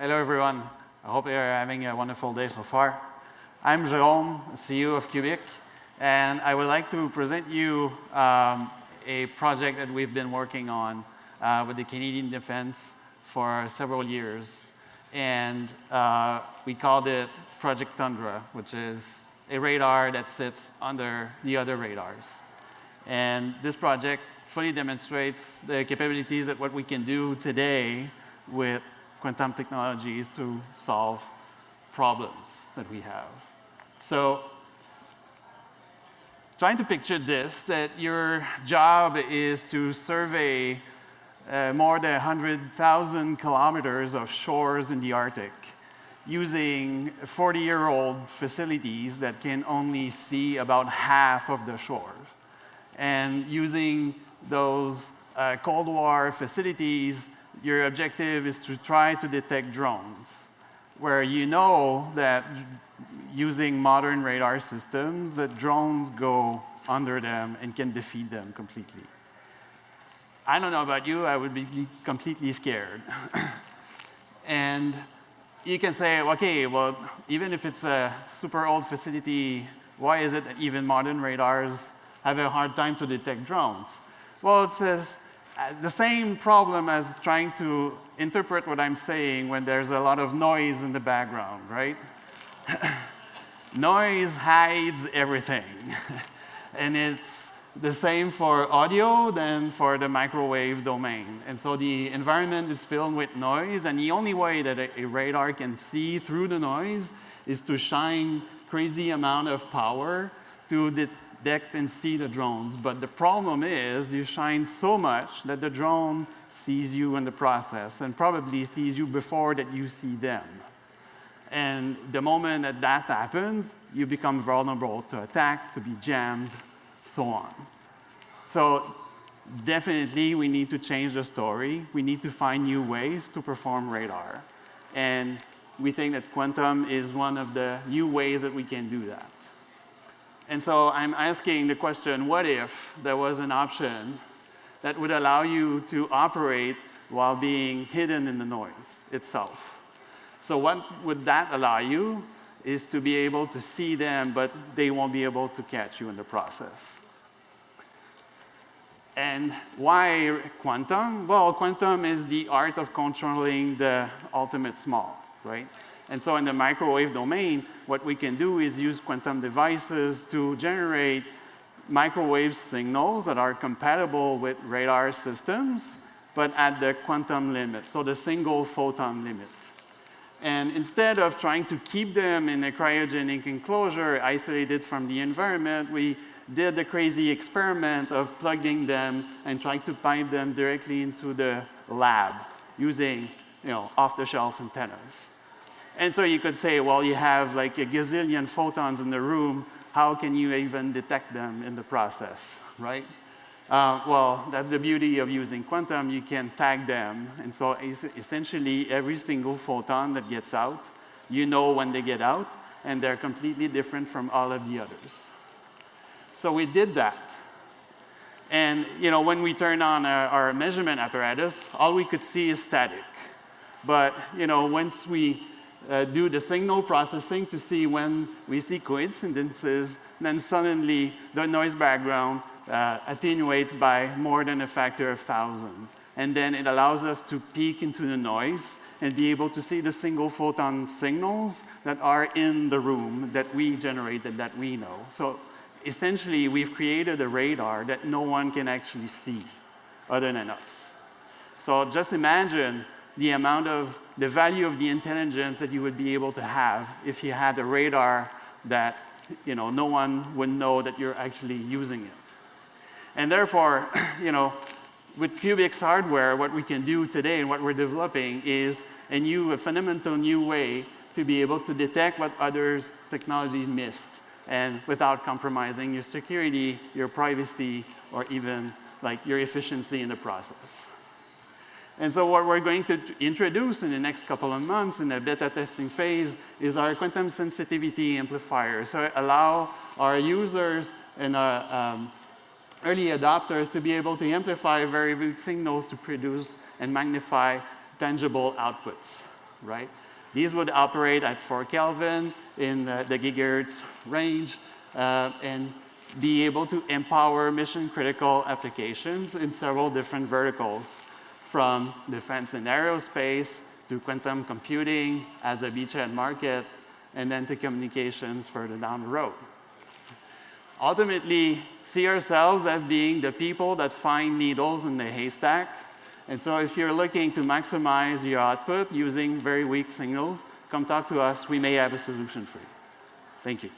Hello, everyone. I hope you're having a wonderful day so far. I'm Jérôme, CEO of Qubic, and I would like to present you a project that we've been working on with the Canadian Defense for several years. And we called it Project Tundra, which is a radar that sits under the other radars. And this project fully demonstrates the capabilities that what we can do today with quantum technologies to solve problems that we have. So trying to picture this, that your job is to survey more than 100,000 kilometers of shores in the Arctic using 40-year-old facilities that can only see about half of the shores. And using those Cold War facilities, your objective is to try to detect drones, where you know that using modern radar systems, that drones go under them and can defeat them completely. I don't know about you, I would be completely scared. And you can say, okay, well, even if it's a super old facility, why is it that even modern radars have a hard time to detect drones? Well, it's the same problem as trying to interpret what I'm saying when there's a lot of noise in the background, right? Noise hides everything. And it's the same for audio than for the microwave domain. And so the environment is filled with noise, and the only way that a radar can see through the noise is to shine crazy amount of power to detect and see the drones. But the problem is you shine so much that the drone sees you in the process and probably sees you before that you see them. And the moment that that happens, you become vulnerable to attack, to be jammed, so on. So definitely we need to change the story. We need to find new ways to perform radar. And we think that quantum is one of the new ways that we can do that. And so I'm asking the question, what if there was an option that would allow you to operate while being hidden in the noise itself? So what would that allow you is to be able to see them, but they won't be able to catch you in the process. And why quantum? Well, quantum is the art of controlling the ultimate small, right? And so in the microwave domain, what we can do is use quantum devices to generate microwave signals that are compatible with radar systems, but at the quantum limit, so the single photon limit. And instead of trying to keep them in a cryogenic enclosure isolated from the environment, we did the crazy experiment of plugging them and trying to pipe them directly into the lab using off-the-shelf antennas. And so you could say, well, you have like a gazillion photons in the room. How can you even detect them in the process, right? Well, that's the beauty of using quantum. You can tag them. And so essentially, every single photon that gets out, you know when they get out, and they're completely different from all of the others. So we did that. And when we turn on our measurement apparatus, all we could see is static. But once we do the signal processing to see when we see coincidences, then suddenly the noise background attenuates by more than a factor of 1,000. And then it allows us to peek into the noise and be able to see the single photon signals that are in the room that we generated, that we know. So essentially, we've created a radar that no one can actually see other than us. So just imagine the value of the intelligence that you would be able to have if you had a radar that no one would know that you're actually using it. And therefore, with Qubic's hardware, what we can do today and what we're developing is a fundamental new way to be able to detect what others' technologies missed, and without compromising your security, your privacy, or even your efficiency in the process. And so what we're going to introduce in the next couple of months in the beta testing phase is our quantum sensitivity amplifier. So allow our users and early adopters to be able to amplify very weak signals to produce and magnify tangible outputs. right? These would operate at 4 Kelvin in the gigahertz range and be able to empower mission-critical applications in several different verticals, from defense and aerospace to quantum computing as a beachhead market, and then to communications further down the road. Ultimately, see ourselves as being the people that find needles in the haystack. And so if you're looking to maximize your output using very weak signals, come talk to us. We may have a solution for you. Thank you.